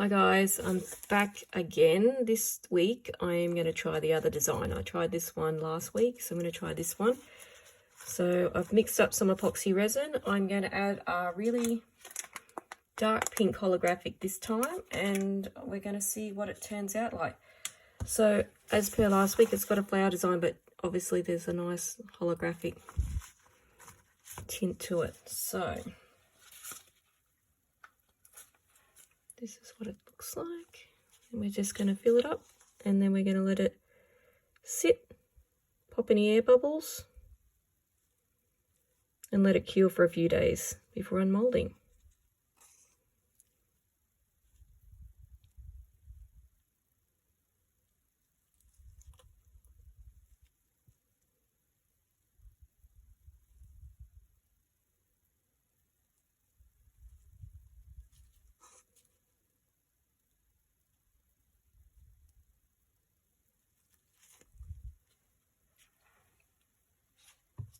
Hi guys, I'm back again. This week I am going to try the other design. I tried this one last week, so I'm going to try this one. So I've mixed up some epoxy resin. I'm going to add a really dark pink holographic this time, and we're going to see what it turns out like. So as per last week, it's got a flower design, but obviously there's a nice holographic tint to it. So this is what it looks like. And we're just going to fill it up, and then we're going to let it sit, pop any air bubbles, and let it cure for a few days before unmoulding.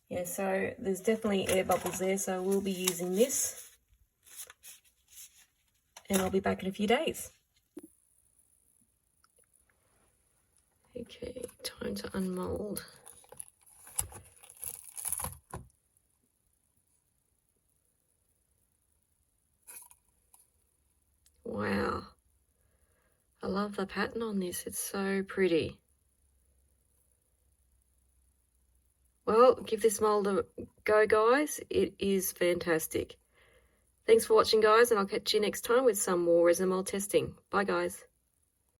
Yeah, so there's definitely air bubbles there, so we'll be using this. And I'll be back in a few days. Okay, time to unmould. Wow. I love the pattern on this. It's so pretty. Well, give this mould a go, guys. It is fantastic. Thanks for watching, guys, and I'll catch you next time with some more resin mould testing. Bye, guys.